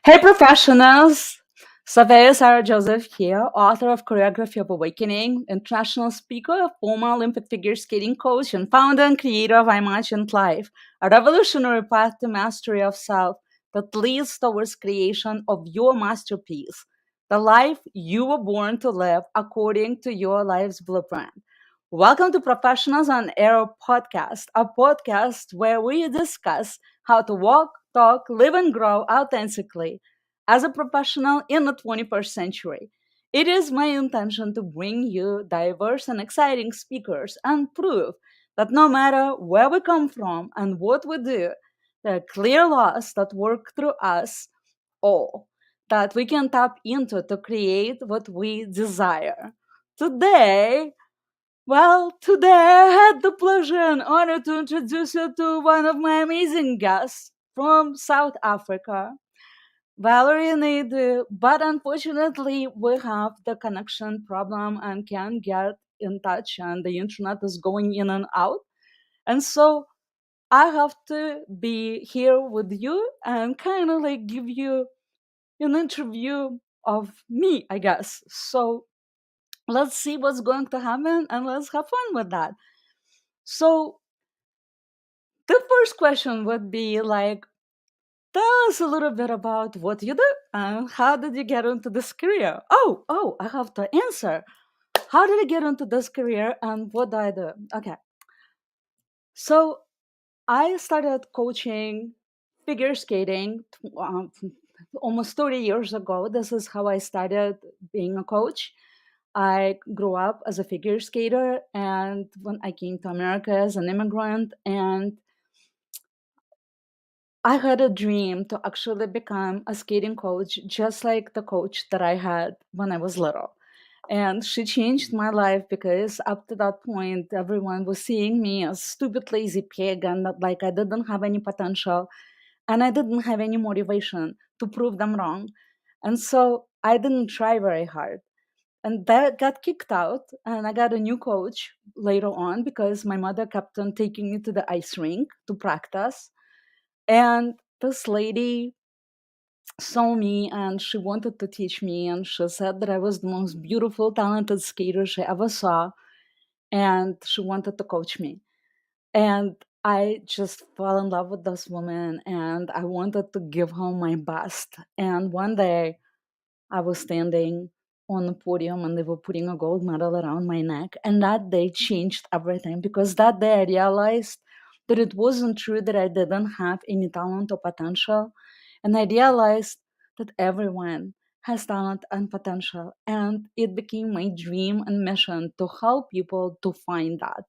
Hey professionals! Savea Sarah Joseph here, author of Choreography of Awakening, international speaker, former Olympic figure skating coach, and founder and creator of Imagined Life, a revolutionary path to mastery of self that leads towards creation of your masterpiece, the life you were born to live according to your life's blueprint. Welcome to Professionals on Air podcast, a podcast where we discuss how to walk, talk, live, and grow authentically as a professional in the 21st century. It is my intention to bring you diverse and exciting speakers and prove that no matter where we come from and what we do, there are clear laws that work through us all that we can tap into to create what we desire. Today I had the pleasure and honor to introduce you to one of my amazing guests from South Africa, Valerie Naidu. But unfortunately, we have the connection problem and can't get in touch, and the internet is going in and out. And so I have to be here with you and kind of like give you an interview of me, I guess. So let's see what's going to happen and let's have fun with that. So, the first question would be like, tell us a little bit about what you do and how did you get into this career? I have to answer. How did I get into this career and what do I do? Okay. So, I started coaching figure skating almost 30 years ago. This is how I started being a coach. I grew up as a figure skater, and when I came to America as an immigrant, and I had a dream to actually become a skating coach, just like the coach that I had when I was little. And she changed my life because up to that point, everyone was seeing me as stupid, lazy pig, and that like I didn't have any potential and I didn't have any motivation to prove them wrong. And so I didn't try very hard. And that got kicked out, and I got a new coach later on because my mother kept on taking me to the ice rink to practice. And this lady saw me and she wanted to teach me, and she said that I was the most beautiful, talented skater she ever saw, and she wanted to coach me. And I just fell in love with this woman and I wanted to give her my best. And one day I was standing on the podium and they were putting a gold medal around my neck. And that day changed everything because that day I realized that it wasn't true that I didn't have any talent or potential. And I realized that everyone has talent and potential. And it became my dream and mission to help people to find that.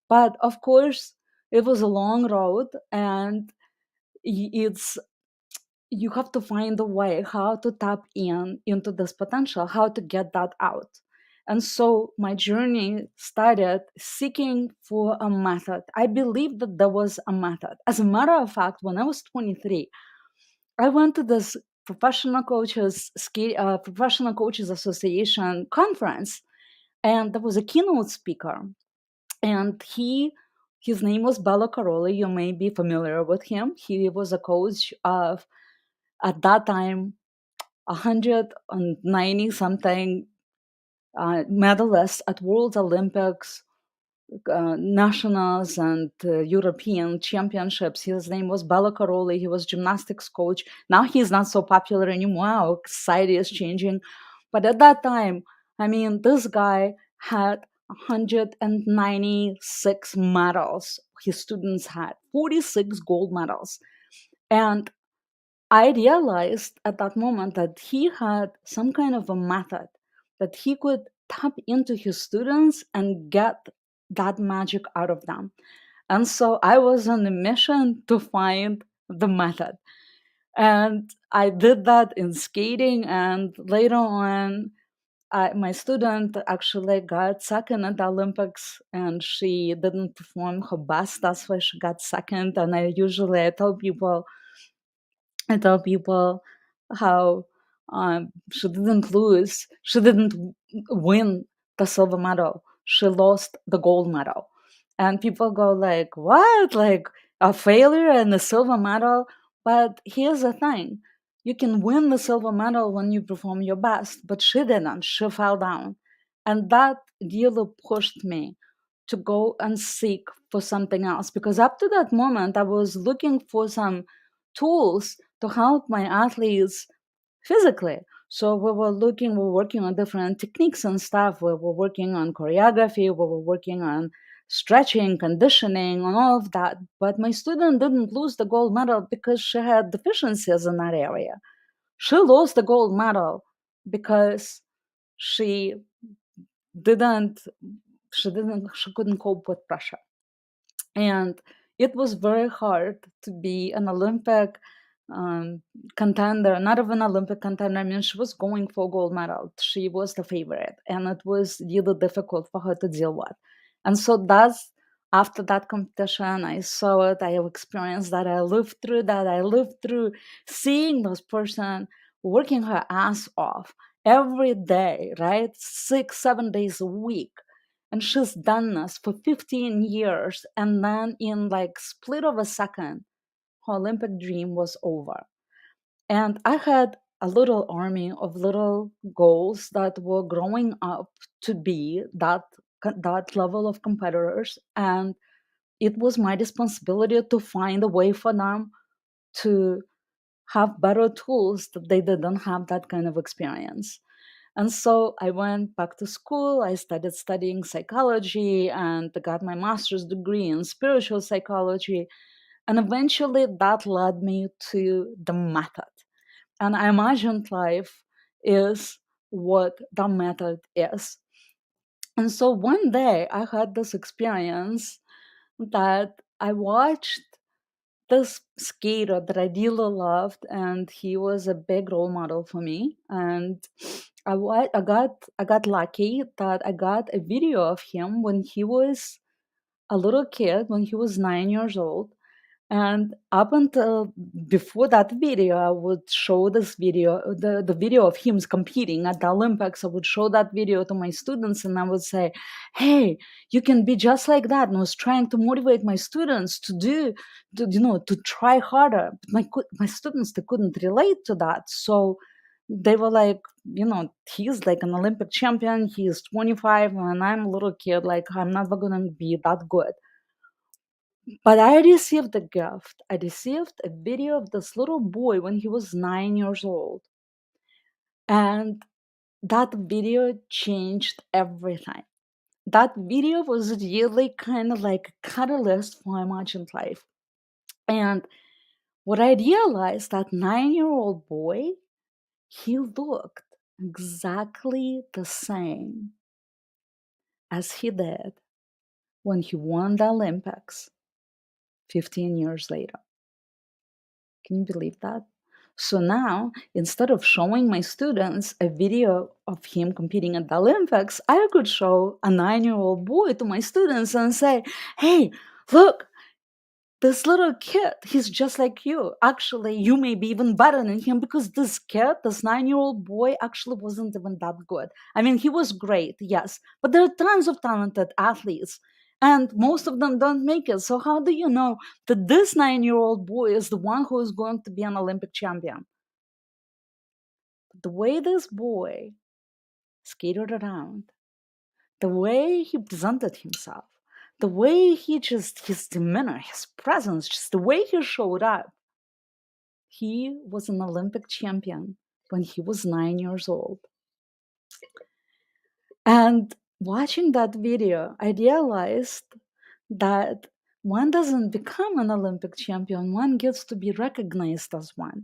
But of course, it was a long road and it's you have to find a way how to tap in into this potential, how to get that out. And so my journey started seeking for a method. I believed that there was a method. As a matter of fact, when I was 23, I went to this professional coaches association conference, and there was a keynote speaker, and his name was Bello Caroli. You may be familiar with him. He was a coach of, at that time, 190 something medalists at World Olympics, nationals, and European championships. His name was Bello Caroli. He was gymnastics coach. Now he's not so popular anymore. Our society is changing. But at that time, I mean, this guy had 196 medals. His students had 46 gold medals. And I realized at that moment that he had some kind of a method that he could tap into his students and get that magic out of them. And so I was on a mission to find the method. And I did that in skating. And later on, my student actually got second at the Olympics and she didn't perform her best. That's why she got second. And I tell people how she didn't lose, she didn't win the silver medal. She lost the gold medal. And people go like, what? Like a failure and a silver medal? But here's the thing. you can win the silver medal when you perform your best. But she didn't. She fell down. And that really pushed me to go and seek for something else, because up to that moment I was looking for some tools to help my athletes physically. So we're working on different techniques and stuff. We were working on choreography, we were working on stretching, conditioning, and all of that. But my student didn't lose the gold medal because she had deficiencies in that area. She lost the gold medal because she didn't she couldn't cope with pressure. And it was very hard to be an Olympic um, contender, not even Olympic contender. I mean, she was going for gold medal. She was the favorite, and it was really difficult for her to deal with. And so that's after that competition, I saw it. I experienced that. I lived through that. I lived through seeing those person working her ass off every day, right? 6, 7 days a week, and she's done this for 15 years, and then in like split of a second her Olympic dream was over. And I had a little army of little goals that were growing up to be that level of competitors, and it was my responsibility to find a way for them to have better tools that they didn't have that kind of experience. And so I went back to school. I started studying psychology and got my master's degree in spiritual psychology. And eventually that led me to the method. And I imagined life is what the method is. And so one day I had this experience that I watched this skater that I really loved, and he was a big role model for me. And I got lucky that I got a video of him when he was a little kid, when he was 9 years old. And up until before that video, I would show this video, the video of him competing at the Olympics. I would show that video to my students and I would say, hey, you can be just like that. And I was trying to motivate my students to try harder. But my students, they couldn't relate to that. So they were like, he's like an Olympic champion. He's 25 and I'm a little kid. Like, I'm never going to be that good. But I received a gift. I received a video of this little boy when he was 9 years old. And that video changed everything. That video was really kind of like a catalyst for my imagined life. And what I realized, that 9-year-old boy, he looked exactly the same as he did when he won the Olympics 15 years later. Can you believe that? So now, instead of showing my students a video of him competing at the Olympics, I could show a 9-year-old boy to my students and say, hey, look, this little kid, he's just like you. Actually, you may be even better than him, because this kid, this 9-year-old boy, actually wasn't even that good. I mean, he was great, yes, but there are tons of talented athletes, and most of them don't make it. So, how do you know that this 9-year-old boy is the one who is going to be an Olympic champion? The way this boy skated around, the way he presented himself, the way his demeanor, his presence, just the way he showed up, he was an Olympic champion when he was 9 years old. And watching that video, I realized that one doesn't become an Olympic champion, one gets to be recognized as one.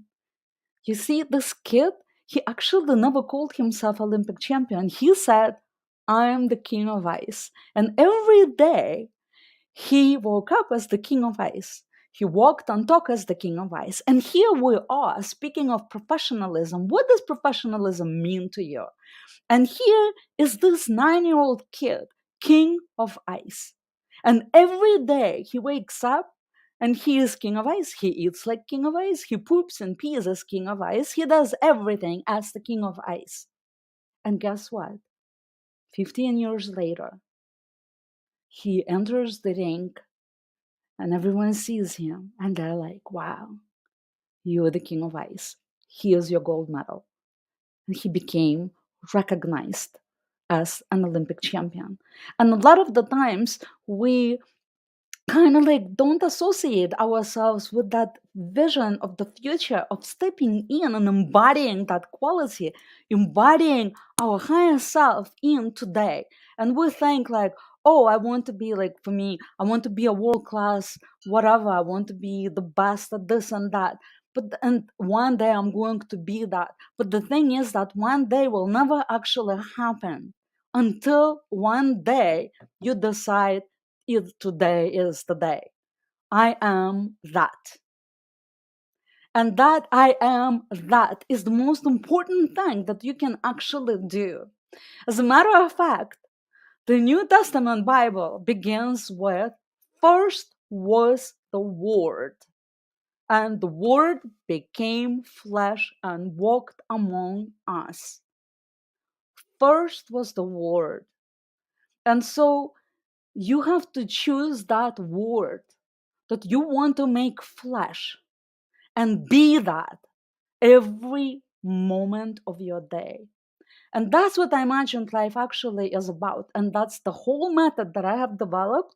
You see, this kid, he actually never called himself Olympic champion. He said, I am the king of ice. And every day he woke up as the king of ice. He walked and talked as the king of ice. And here we are, speaking of professionalism. What does professionalism mean to you? And here is this 9-year-old kid, king of ice. And every day he wakes up and he is king of ice. He eats like king of ice. He poops and pees as king of ice. He does everything as the king of ice. And guess what? 15 years later, he enters the ring and everyone sees him and they're like, wow, you're the king of ice. he is your gold medal. And he became recognized as an Olympic champion. And a lot of the times we kind of like don't associate ourselves with that vision of the future of stepping in and embodying that quality, embodying our higher self in today. And we think like, oh, I want to be like, for me, I want to be a world class whatever, I want to be the best at this and that, and one day I'm going to be that. But the thing is that one day will never actually happen until one day you decide if today is the day. I am that. And that I am that is the most important thing that you can actually do. As a matter of fact, the New Testament Bible begins with first was the Word, and the Word became flesh and walked among us. First was the Word. And so you have to choose that Word that you want to make flesh and be that every moment of your day. And that's what Imagined Life actually is about. And that's the whole method that I have developed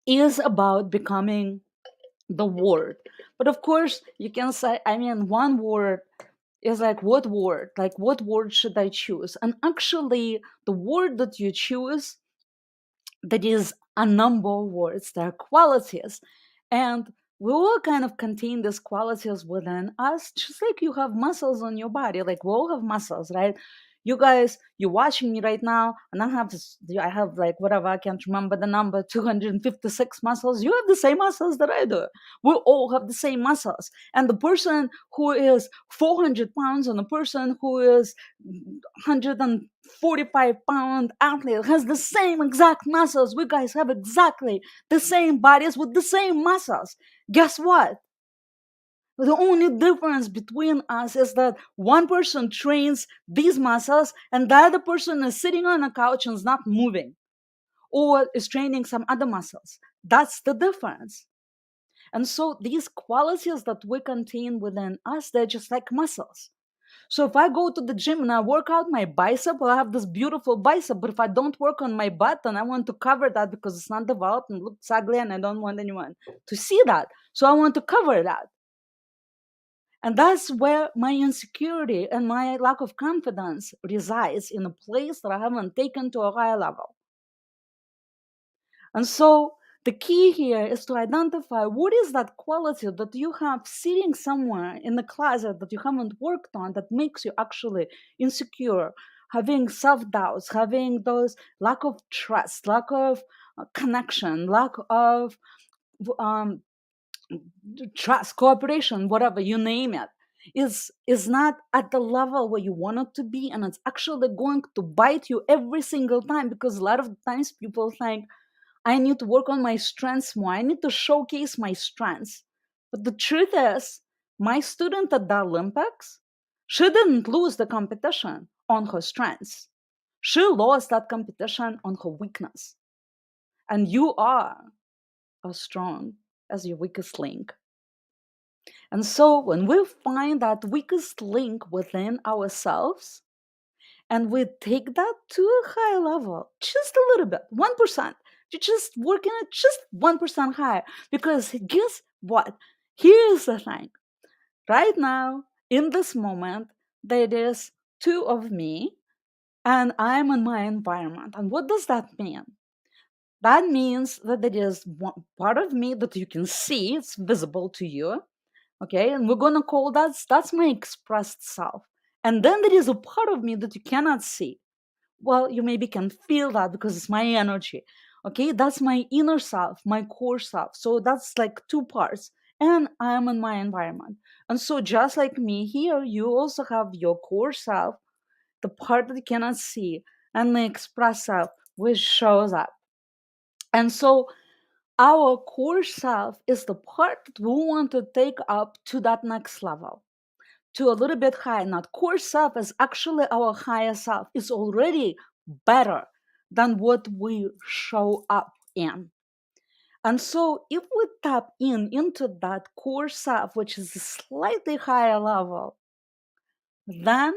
is about becoming the word. But of course, you can say, I mean, one word is like, what word? Like, what word should I choose? And actually, the word that you choose, that is a number of words, there are qualities. And we all kind of contain these qualities within us, just like you have muscles on your body. Like we all have muscles, right? You guys, you're watching me right now, and I have like whatever, I can't remember the number, 256 muscles. You have the same muscles that I do. We all have the same muscles. And the person who is 400 pounds and the person who is 145-pound athlete has the same exact muscles. We guys have exactly the same bodies with the same muscles. Guess what? The only difference between us is that one person trains these muscles and the other person is sitting on a couch and is not moving or is training some other muscles. That's the difference. And so these qualities that we contain within us, they're just like muscles. So if I go to the gym and I work out my bicep, well, I have this beautiful bicep. But if I don't work on my butt, then I want to cover that because it's not developed and looks ugly, and I don't want anyone to see that. So I want to cover that. And that's where my insecurity and my lack of confidence resides, in a place that I haven't taken to a higher level. And so the key here is to identify what is that quality that you have sitting somewhere in the closet that you haven't worked on that makes you actually insecure, having self-doubts, having those lack of trust, lack of connection, lack of um, trust, cooperation, whatever you name it, is not at the level where you want it to be, and it's actually going to bite you every single time, because a lot of times people think, I need to work on my strengths more. I need to showcase my strengths. But the truth is, my student at the Olympics, she didn't lose the competition on her strengths. She lost that competition on her weakness. And you are as strong as your weakest link. And so when we find that weakest link within ourselves, and we take that to a higher level, just a little bit, 1%. You just working it just 1% higher. Because guess what? Here's the thing. Right now, in this moment, there is two of me, and I'm in my environment. And what does that mean? That means that there is one part of me that you can see, it's visible to you. Okay, and we're gonna call that's my expressed self. And then there is a part of me that you cannot see. Well, you maybe can feel that because it's my energy. Okay, that's my inner self, my core self. So that's like two parts. And I am in my environment. And so, just like me here, you also have your core self, the part that you cannot see, and the express self, which shows up. And so, our core self is the part that we want to take up to that next level, to a little bit higher. Now, core self is actually our higher self. It's already better than what we show up in. And so if we tap into that core self, which is a slightly higher level, then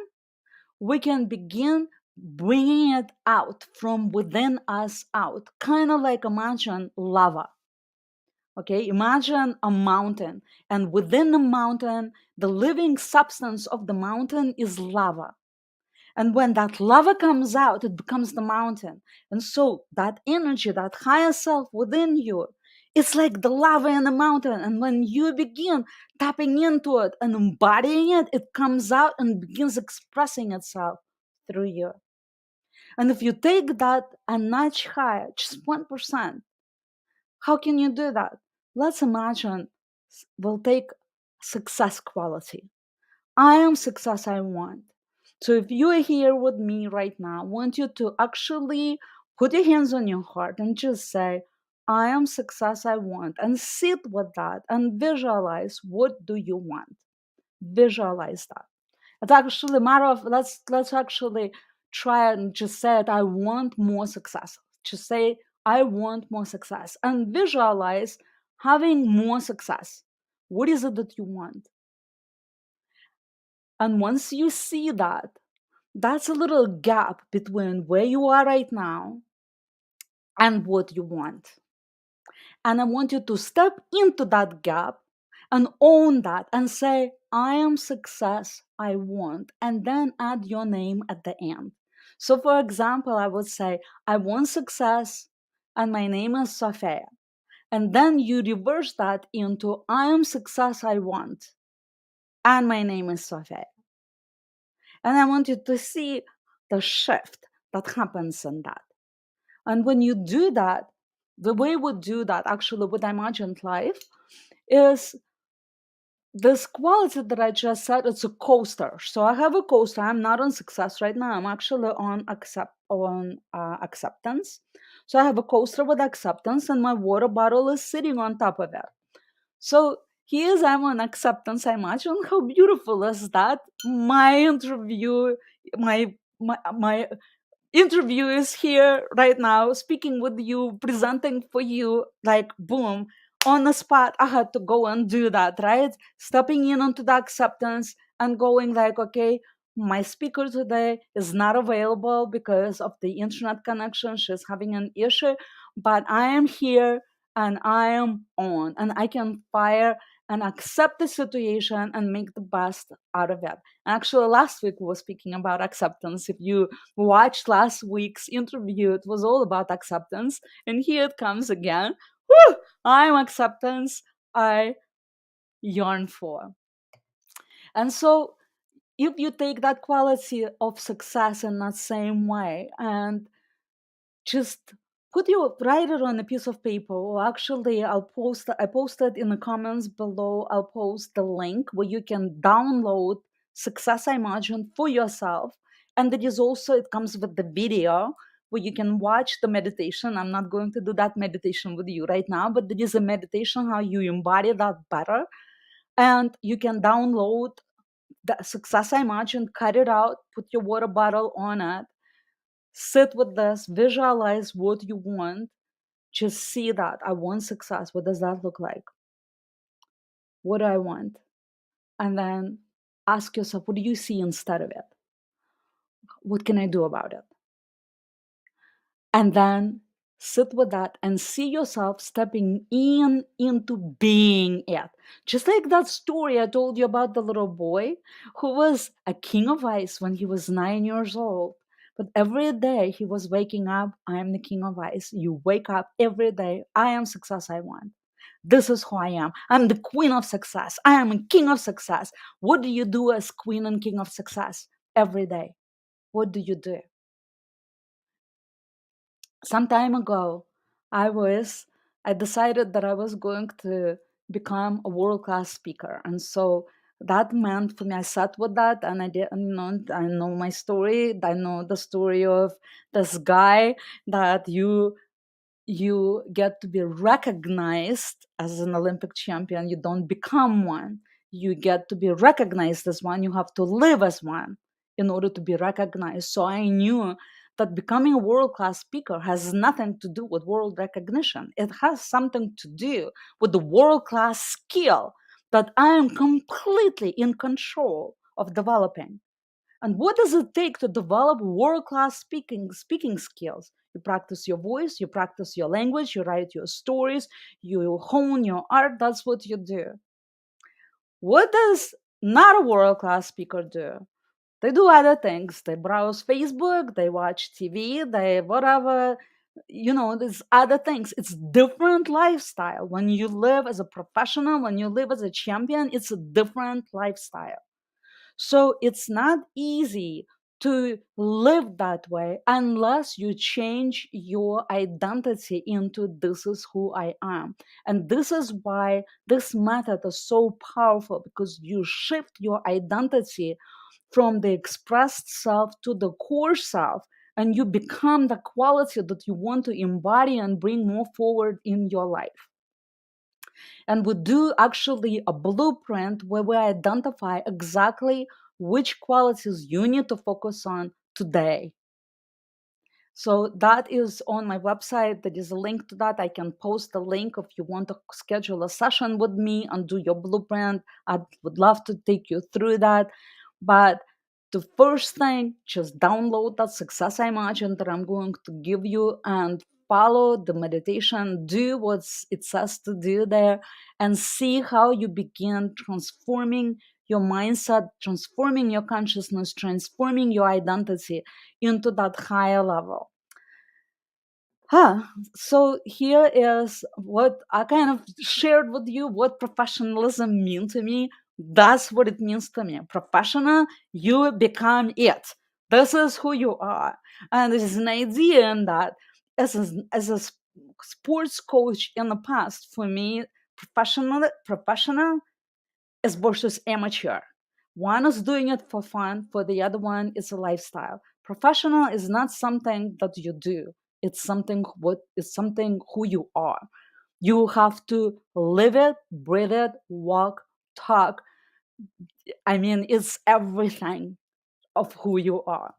we can begin bringing it out from within us out, kind of like imagine lava. Okay, imagine a mountain, and within the mountain, the living substance of the mountain is lava. And when that lava comes out, it becomes the mountain. And so that energy, that higher self within you, it's like the lava in the mountain. And when you begin tapping into it and embodying it, it comes out and begins expressing itself through you. And if you take that a notch higher, just 1%, how can you do that? Let's imagine we'll take success quality. I am success I want. So if you are here with me right now, I want you to actually put your hands on your heart and just say, I am success I want, and sit with that and visualize what do you want. Visualize that. It's actually a matter of let's actually try and just say it. I want more success. Just say I want more success and visualize having more success. What is it that you want? And once you see that, that's a little gap between where you are right now and what you want. And I want you to step into that gap and own that and say, I am success I want, and then add your name at the end. So, for example, I would say, I want success, and my name is Sophia. And then you reverse that into, I am success I want, and my name is Sophia. And I want you to see the shift that happens in that. And when you do that, the way we do that actually with Imagined Life is this quality that I just said, it's a coaster. So I have a coaster. I'm not on success right now. I'm actually on acceptance. So I have a coaster with acceptance, and my water bottle is sitting on top of it. So here's I'm on acceptance. I imagine how beautiful is that? My interview, my interview is here right now, speaking with you, presenting for you, like boom, on the spot. I had to go and do that, right? Stepping in onto the acceptance and going like, okay, my speaker today is not available because of the internet connection. She's having an issue, but I am here and I am on, and I can fire and accept the situation and make the best out of it. Actually, last week we were speaking about acceptance. If you watched last week's interview, it was all about acceptance. And here it comes again. Woo! I'm acceptance I yearn for. And so if you take that quality of success in that same way and just write it on a piece of paper, or actually I posted in the comments below, I'll post the link where you can download Success I Imagine for yourself. And it is also, it comes with the video where you can watch the meditation. I'm not going to do that meditation with you right now, but there is a meditation how you embody that better. And you can download the Success I Imagine, cut it out, put your water bottle on it, sit with this, visualize what you want, just see that I want success. What does that look like? What do I want? And then ask yourself, what do you see instead of it? What can I do about it? And then sit with that and see yourself stepping in into being it. Just like that story I told you about the little boy who was a king of ice when he was 9 years old. But every day he was waking up, I am the king of ice. You wake up every day, I am success I want. This is who I am. I'm the queen of success. I am a king of success. What do you do as queen and king of success every day? What do you do? Some time ago, I decided that I was going to become a world class speaker, and so that meant for me. I sat with that, and I know my story. I know the story of this guy that you get to be recognized as an Olympic champion. You don't become one. You get to be recognized as one. You have to live as one in order to be recognized. So I knew that becoming a world class speaker has nothing to do with world recognition. It has something to do with the world class skill that I am completely in control of developing. And what does it take to develop world class speaking skills? You practice your voice, you practice your language, you write your stories, you hone your art. That's what you do. What does not a world class speaker do? They do other things. They browse Facebook, they watch TV, they whatever, there's other things. It's different lifestyle. When you live as a professional, when you live as a champion, it's a different lifestyle. So it's not easy to live that way unless you change your identity into this is who I am. And this is why this method is so powerful, because you shift your identity from the expressed self to the core self, and you become the quality that you want to embody and bring more forward in your life. And we do actually a blueprint where we identify exactly which qualities you need to focus on today. So that is on my website. There is a link to that. I can post a link if you want to schedule a session with me and do your blueprint. I would love to take you through that. But the first thing, just download that Success I Imagine that I'm going to give you and follow the meditation, do what it says to do there, and see how you begin transforming your mindset, transforming your consciousness, transforming your identity into that higher level. So here is what I kind of shared with you what professionalism means to me. That's what it means to me. Professional, you become it. This is who you are. And there's an idea in that as a sports coach in the past, for me, professional is versus amateur. One is doing it for fun, for the other one is a lifestyle. Professional is not something that you do. It's something who you are. You have to live it, breathe it, walk, talk. I mean, it's everything of who you are.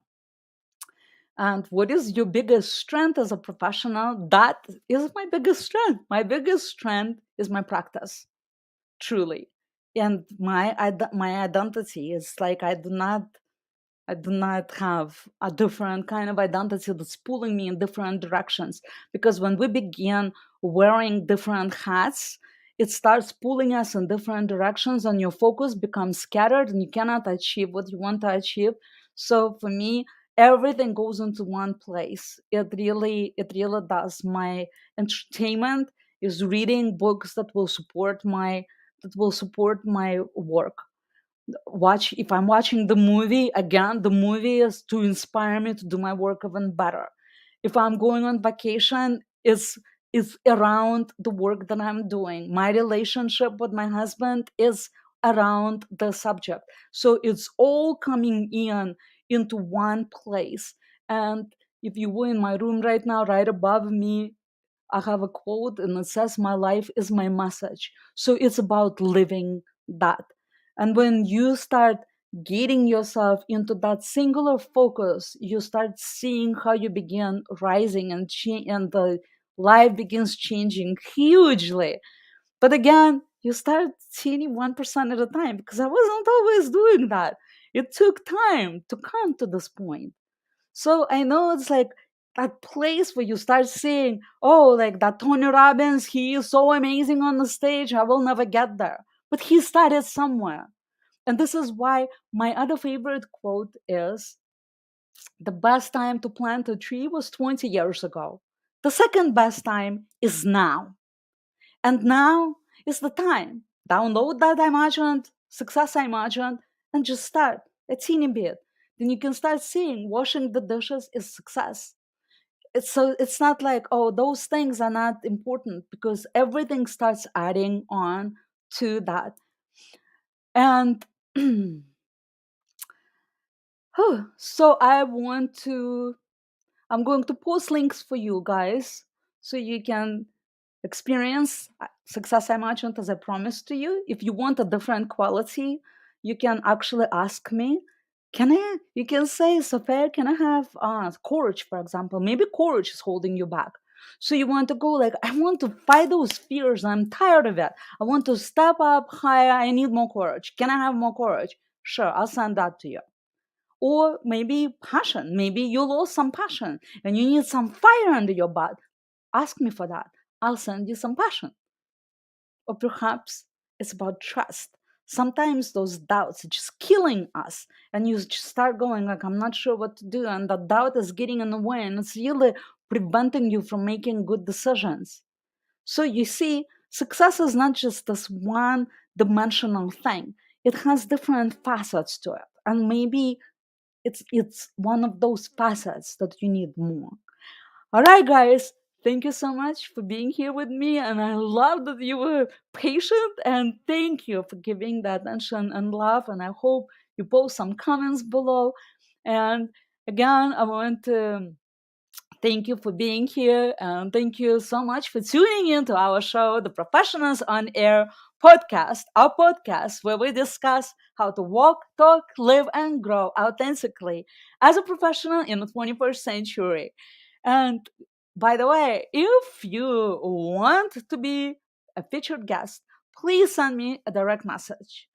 And what is your biggest strength as a professional? That is my biggest strength. My biggest strength is my practice, truly. And my identity is like I do not have a different kind of identity that's pulling me in different directions. Because when we begin wearing different hats, it starts pulling us in different directions, and your focus becomes scattered, and you cannot achieve what you want to achieve. So for me, everything goes into one place. It really does. My entertainment is reading books that will support my work. Watch If I'm watching the movie, again, the movie is to inspire me to do my work even better. If I'm going on vacation, it's around the work that I'm doing. My relationship with my husband is around the subject. So it's all coming into one place. And if you were in my room right now, right above me, I have a quote and it says, "My life is my message." So it's about living that. And when you start getting yourself into that singular focus, you start seeing how you begin rising and and the life begins changing hugely. But again, you start seeing 1% at a time, because I wasn't always doing that. It took time to come to this point. So I know it's like that place where you start seeing, oh, like that Tony Robbins, he is so amazing on the stage. I will never get there. But he started somewhere. And this is why my other favorite quote is, the best time to plant a tree was 20 years ago. The second best time is now. And now is the time. Download that imagined, success imagined, and just start a teeny bit. Then you can start seeing washing the dishes is success. It's not like, oh, those things are not important, because everything starts adding on to that. And so I'm going to post links for you guys so you can experience success I imagined as I promised to you. If you want a different quality, you can actually ask me. You can say, Sophia, can I have courage, for example? Maybe courage is holding you back. So you want to go like, I want to fight those fears. I'm tired of it. I want to step up higher. I need more courage. Can I have more courage? Sure, I'll send that to you. Or maybe passion. Maybe you lost some passion and you need some fire under your butt. Ask me for that. I'll send you some passion. Or perhaps it's about trust. Sometimes those doubts are just killing us, and you just start going like, I'm not sure what to do, and the doubt is getting in the way, and it's really preventing you from making good decisions. So you see, success is not just this one dimensional thing. It has different facets to it. And maybe it's one of those facets that you need more. All right, guys. Thank you so much for being here with me. And I love that you were patient. And thank you for giving the attention and love. And I hope you post some comments below. And again, I want to thank you for being here. And thank you so much for tuning in to our show, the Professionals on Air podcast, our podcast where we discuss how to walk, talk, live, and grow authentically as a professional in the 21st century. And by the way, if you want to be a featured guest, please send me a direct message.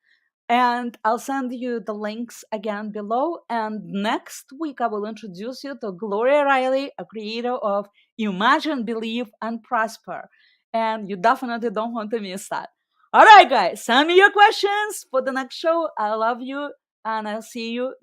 And I'll send you the links again below. And next week, I will introduce you to Gloria Riley, a creator of Imagine, Believe, and Prosper. And you definitely don't want to miss that. All right, guys, send me your questions for the next show. I love you, and I'll see you